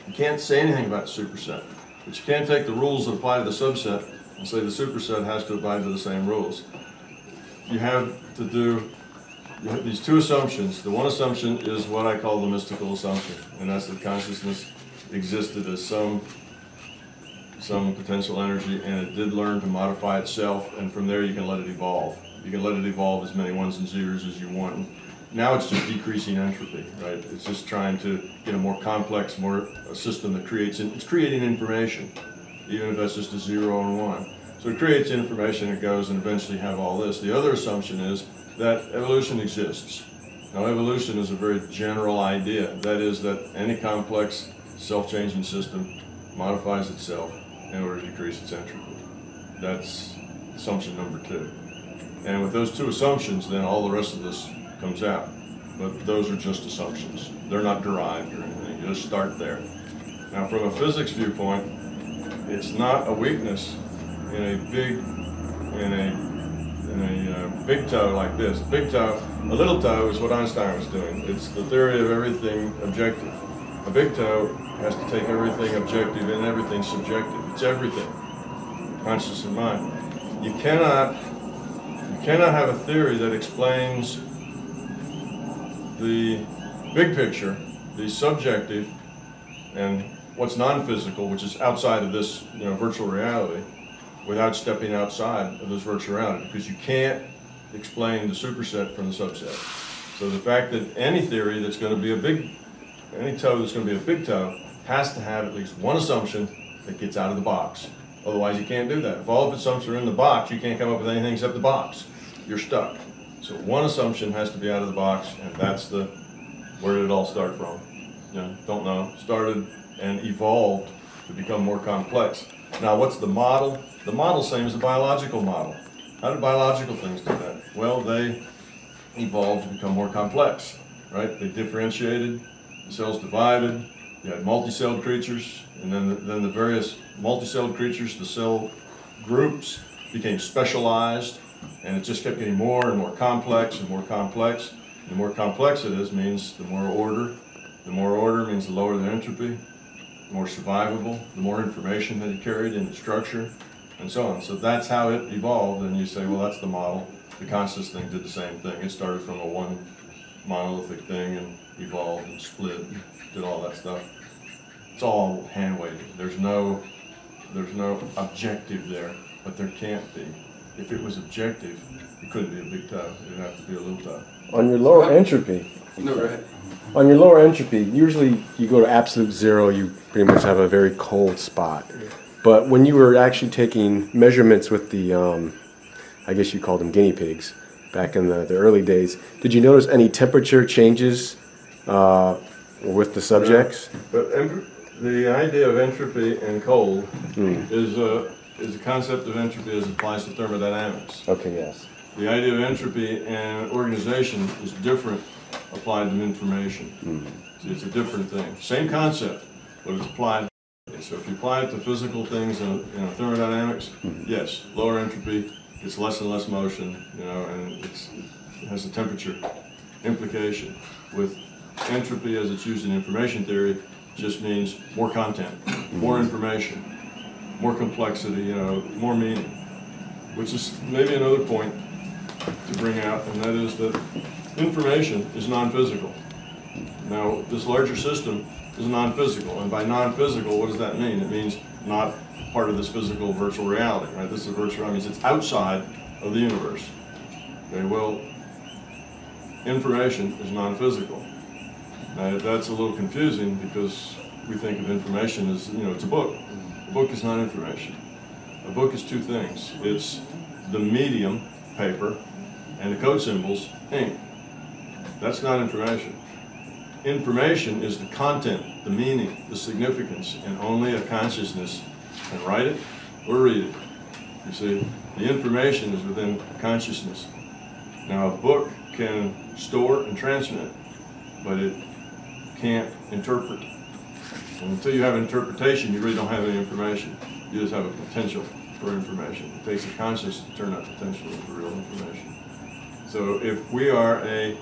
You can't say anything about the superset, but you can take the rules that apply to the subset and say the superset has to abide by the same rules. You have these two assumptions. The one assumption is what I call the mystical assumption, and that's that consciousness existed as some potential energy, and it did learn to modify itself, and from there you can let it evolve. You can let it evolve as many ones and zeros as you want. Now it's just decreasing entropy, right? It's just trying to get a more complex, a system that it's creating information, even if that's just a 0 and 1. So it creates information, it goes and eventually have all this. The other assumption is that evolution exists. Now evolution is a very general idea. That is that any complex self-changing system modifies itself in order to decrease its entropy. That's assumption number 2. And with those two assumptions, then all the rest of this comes out. But those are just assumptions. They're not derived or anything. You just start there. Now from a physics viewpoint, it's not a weakness in a big toe like this. Big toe, a little toe is what Einstein was doing. It's the theory of everything objective. A big toe has to take everything objective and everything subjective. It's everything, conscious and mind. You cannot have a theory that explains the big picture, the subjective, and what's non-physical, which is outside of this virtual reality, without stepping outside of this virtual reality, because you can't explain the superset from the subset. So the fact that any theory that's going to be any toe that's going to be a big toe has to have at least one assumption that gets out of the box. Otherwise you can't do that. If all of its assumptions are in the box, you can't come up with anything except the box. You're stuck. So one assumption has to be out of the box, and that's where did it all start from? Don't know. Started and evolved to become more complex. Now what's the model? The model's same as the biological model. How did biological things do that? Well, they evolved to become more complex, right? They differentiated, the cells divided, you had multi-celled creatures, and then the various multi-celled creatures, the cell groups became specialized, and it just kept getting more and more complex and more complex. And the more complex it is means the more order. The more order means the lower the entropy, the more survivable, the more information that it carried in the structure, and so on. So that's how it evolved, and you say, well, that's the model. The conscious thing did the same thing. It started from a one monolithic thing and evolved and split, and did all that stuff. It's all hand-waving. There's no objective there, but there can't be. If it was objective, it couldn't be a big toe. It would have to be a little toe. On your lower entropy, no, go ahead. On your lower entropy, usually you go to absolute zero, you pretty much have a very cold spot. But when you were actually taking measurements with the, I guess you called them guinea pigs, back in the early days, did you notice any temperature changes with the subjects? But the idea of entropy and cold is a concept of entropy as it applies to thermodynamics. Okay, yes. The idea of entropy and organization is different applied to information. See, it's a different thing. Same concept, but it's applied. So if you apply it to physical things in thermodynamics, yes, lower entropy gets less and less motion, and it has a temperature implication. With entropy as it's used in information theory, just means more content, more information, more complexity, more meaning, which is maybe another point to bring out, and that is that information is non-physical. Now, this larger system is non-physical, and by non-physical, what does that mean? It means not part of this physical virtual reality, right? This is virtual reality, means it's outside of the universe. Okay, well, information is non-physical. Now, that's a little confusing because we think of information as, it's a book. A book is not information. A book is two things. It's the medium, paper, and the code symbols, ink. That's not information. Information is the content, the meaning, the significance, and only a consciousness can write it or read it. You see, the information is within consciousness. Now, a book can store and transmit, but it can't interpret. And until you have interpretation, you really don't have any information. You just have a potential for information. It takes a conscious to turn that potential into real information. So if we are a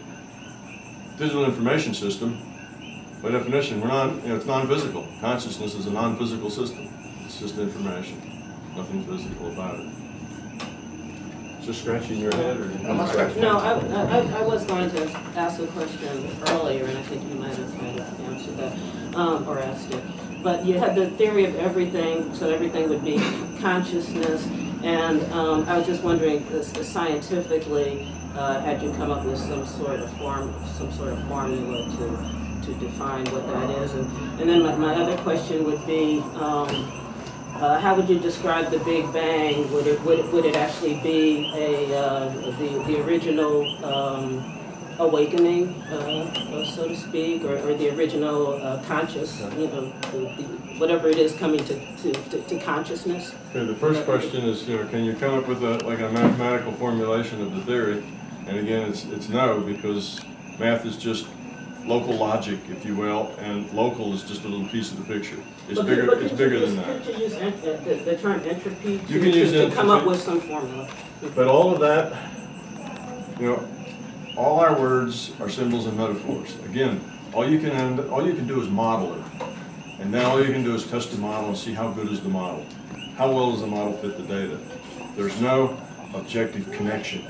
digital information system, By definition, we're not, you know, it's non-physical. Consciousness is a non-physical system. It's just information. Nothing physical about it. Just scratching your head, or no? I was going to ask a question earlier, and I think you might have answered that or asked it. But you had the theory of everything, so everything would be consciousness. And I was just wondering, scientifically, had you come up with some sort of formula to define what that is? And then my other question would be, how would you describe the Big Bang? Would it actually be the original awakening, so to speak, or the original conscious, you know, whatever it is coming to consciousness? Okay, the first question is, you know, can you come up with a mathematical formulation of the theory? And again, it's no, because math is just local logic, if you will, and local is just a little piece of the picture. It's bigger. It's bigger than that. Could you use the term entropy to come up with some formula? But all of that, you know, all our words are symbols and metaphors. Again, all you can do is model it, and then all you can do is test the model and see how good is the model. How well does the model fit the data? There's no objective connection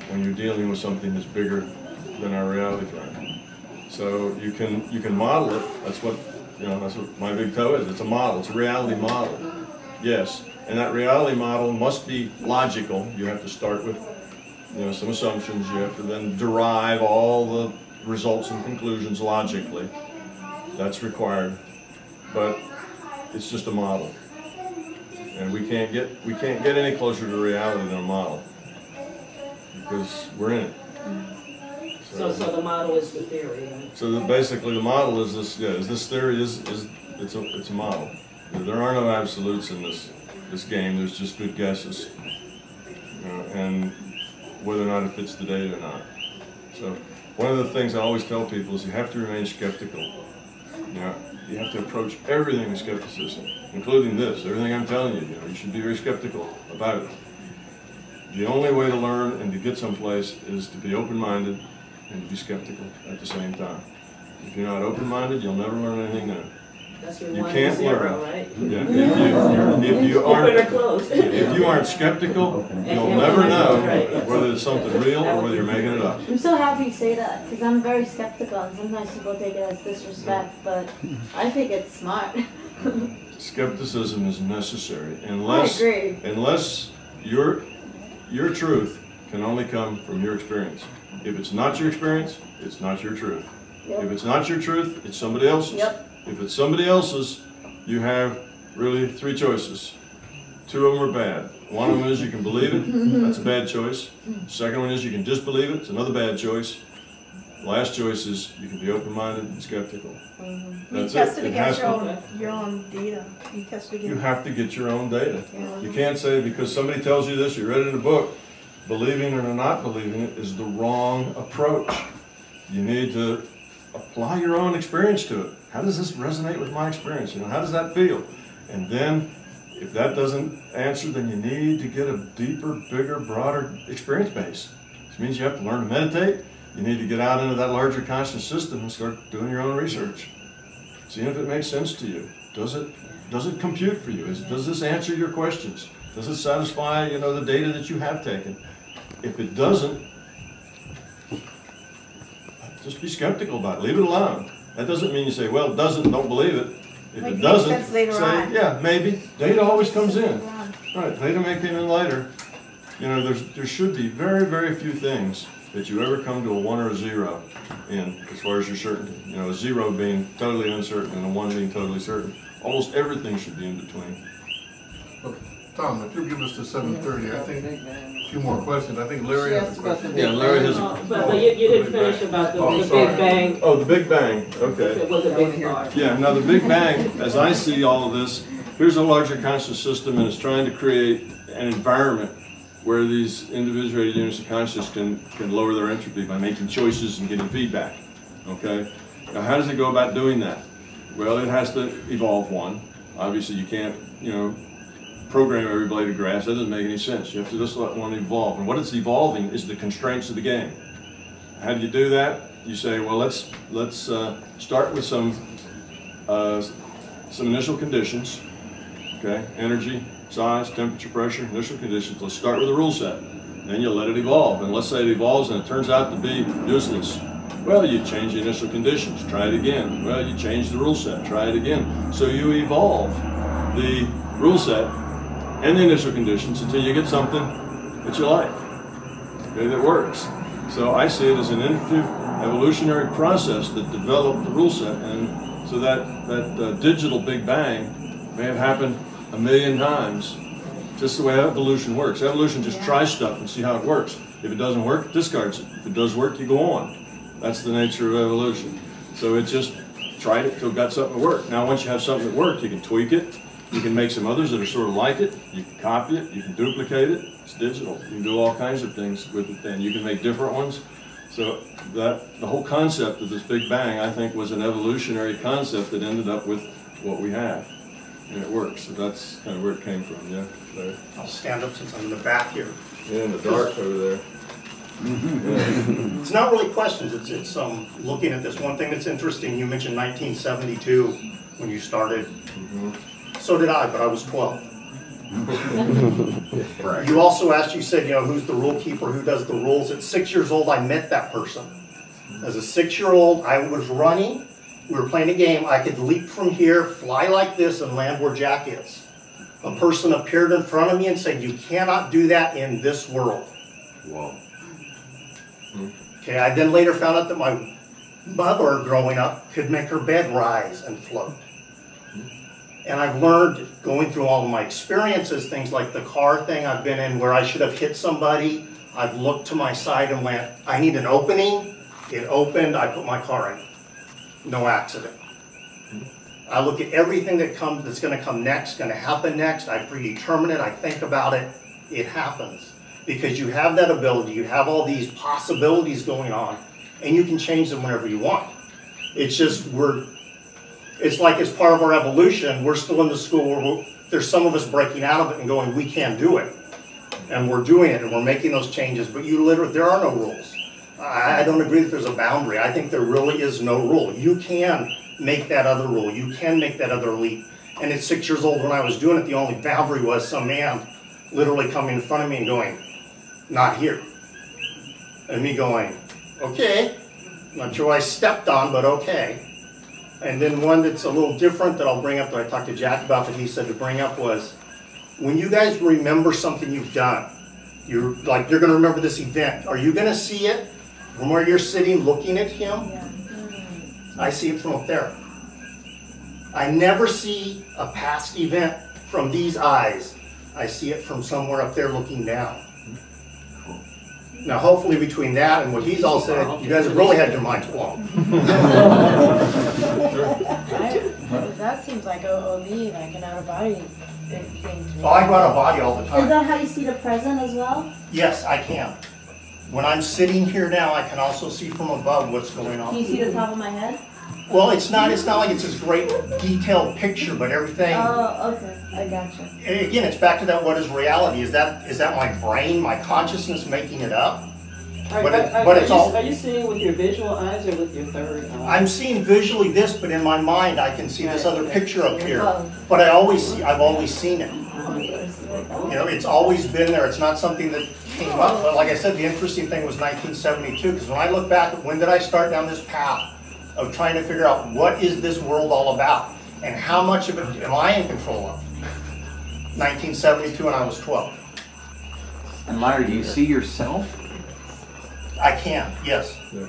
when you're dealing with something that's bigger than our reality frame. So you can model it. That's what my big toe is. It's a model. It's a reality model. Yes, and that reality model must be logical. You have to start with, you know, some assumptions. You have to then derive all the results and conclusions logically. That's required, but it's just a model, and we can't get any closer to reality than a model, because we're in it. So the model is the theory. Right? So basically, the model is this. Yeah, this theory is it's a model. There are no absolutes in this game. There's just good guesses, you know, and whether or not it fits the data or not. So one of the things I always tell people is you have to remain skeptical. You know, you have to approach everything with skepticism, including this. Everything I'm telling you, you should be very skeptical about it. The only way to learn and to get someplace is to be open-minded and to be skeptical at the same time. If you're not open-minded, you'll never learn anything new. That's your You one can't zero, learn. right? Yeah. If you aren't skeptical, you'll never know whether it's something real or whether you're making it up. I'm so happy you say that, because I'm very skeptical, and sometimes people take it as disrespect, but I think it's smart. Skepticism is necessary I agree. unless your truth can only come from your experience. If it's not your experience, it's not your truth. Yep. If it's not your truth, it's somebody else's. Yep. If it's somebody else's, you have really three choices. Two of them are bad. One of them is you can believe it. That's a bad choice. Second one is you can disbelieve it. It's another bad choice. Last choice is you can be open-minded and skeptical. You test it against your own data. You test it against. You have to get your own data. Yeah. You can't say because somebody tells you this, you read it in a book, believing it or not believing it is the wrong approach. You need to apply your own experience to it. How does this resonate with my experience? You know, how does that feel? And then, if that doesn't answer, then you need to get a deeper, bigger, broader experience base. This means you have to learn to meditate. You need to get out into that larger conscious system and start doing your own research. Seeing if it makes sense to you. Does it compute for you? Does this answer your questions? Does it satisfy, you know, the data that you have taken? If it doesn't, just be skeptical about it. Leave it alone. That doesn't mean you say, well, it doesn't, don't believe it. If it doesn't, say, yeah, maybe. Data always comes in. Right, data may come in later. You know, there should be very, very few things that you ever come to a 1 or a 0 in as far as your certainty. You know, a 0 being totally uncertain and a 1 being totally certain. Almost everything should be in between. Okay. Tom, if you'll give us to 7:30, I think a few more questions. I think Larry has a question. Yeah, Larry has a... But you didn't finish about the Big Bang. Oh, the Big Bang, okay. It was a big part. Yeah, now the Big Bang, as I see all of this, here's a larger conscious system and it's trying to create an environment where these individuated units of consciousness can lower their entropy by making choices and getting feedback, okay? Now how does it go about doing that? Well, it has to evolve one. Obviously you can't, you know, program every blade of grass. That doesn't make any sense. You have to just let one evolve. And what it's evolving is the constraints of the game. How do you do that? you say, well, let's start with some initial conditions. Okay, energy, size, temperature, pressure, initial conditions. Let's start with a rule set. Then you let it evolve, and let's say it evolves and it turns out to be useless. Well, you change the initial conditions, try it again. Well, you change the rule set, try it again. So you evolve the rule set and the initial conditions until you get something that you like, okay, that works. So I see it as an iterative evolutionary process that developed the rule set, and so that digital Big Bang may have happened a million times. Just the way evolution works. Evolution just tries stuff and see how it works. If it doesn't work, it discards it. If it does work, you go on. That's the nature of evolution. So it just tried it until it got something to work. Now once you have something that works, you can tweak it. You can make some others that are sort of like it. You can copy it. You can duplicate it. It's digital. You can do all kinds of things with it then. You can make different ones. So the whole concept of this Big Bang, I think, was an evolutionary concept that ended up with what we have. And it works. So that's kind of where it came from, yeah. There. I'll stand up since I'm in the back here. Yeah, in the dark over there. It's not really questions, it's looking at this. One thing that's interesting, you mentioned 1972 when you started. So did I, but I was 12. You also asked, you said, who's the rule keeper, who does the rules? At 6 years old, I met that person. As a 6-year-old, I was running. We were playing a game. I could leap from here, fly like this, and land where Jack is. A person appeared in front of me and said, you cannot do that in this world. Wow. Okay, I then later found out that my mother, growing up, could make her bed rise and float. And I've learned, going through all of my experiences, things like the car thing I've been in where I should have hit somebody, I've looked to my side and went, I need an opening. It opened, I put my car in. No accident. I look at everything that's going to come next, going to happen next. I predetermine it, I think about it, it happens. Because you have that ability, you have all these possibilities going on, and you can change them whenever you want. It's just, it's like as part of our evolution, we're still in the school where there's some of us breaking out of it and going, we can't do it. And we're doing it, and we're making those changes, but there are no rules. I don't agree that there's a boundary. I think there really is no rule. You can make that other rule. You can make that other leap. And at 6 years old when I was doing it, the only boundary was some man literally coming in front of me and going, not here. And me going, okay. Not sure what I stepped on, but okay. And then one that's a little different that I'll bring up that I talked to Jack about that he said to bring up was, when you guys remember something you've done, you're going to remember this event. Are you going to see it from where you're sitting looking at him? Yeah. I see it from up there. I never see a past event from these eyes. I see it from somewhere up there looking down. Now, hopefully between that and what he's all said, you guys have really had your minds blown. That seems like OOD, like an out-of-body thing to me. Oh, I go out of body all the Is time. that how you see the present as well? Yes, I can. When I'm sitting here now, I can also see from above what's going on. Can you see the top of my head? Well, it's not like it's this great detailed picture, but everything. Oh, okay. I gotcha. And again, it's back to that. What is reality? Is that my brain, my consciousness making it up? Are you seeing with your visual eyes or with your third eye? I'm seeing visually this, but in my mind, I can see this other picture up here. Oh. But I've always seen it. It's always been there. It's not something that came up. But like I said, the interesting thing was 1972, because when I look back at when did I start down this path of trying to figure out what is this world all about and how much of it am I in control of? 1972, and I was 12. And Larry, do you see yourself? I can, yes. Yeah.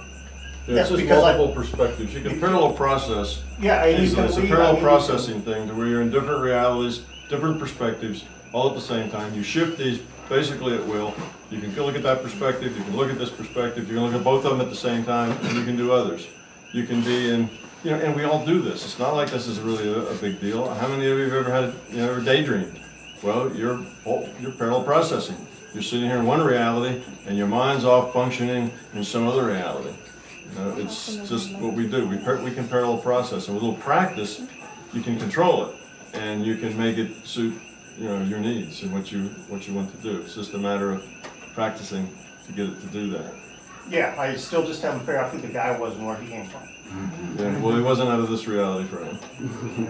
Yes, It's just because multiple perspectives. You can parallel process. Yeah, and you It's can a leave- parallel processing thing to where you're in different realities, different perspectives, all at the same time. You shift these basically at will. You can look at that perspective, you can look at this perspective, you can look at both of them at the same time, and you can do others. You can be in, and we all do this. It's not like this is really a big deal. How many of you have ever had, ever daydreamed? Well, you're parallel processing. You're sitting here in one reality, and your mind's off functioning in some other reality. It's just what we do. We can parallel process, and with a little practice, you can control it, and you can make it suit your needs and what you want to do. It's just a matter of practicing to get it to do that. Yeah, I still just haven't figured out who the guy was and where he came from. Yeah, well, he wasn't out of this reality for him.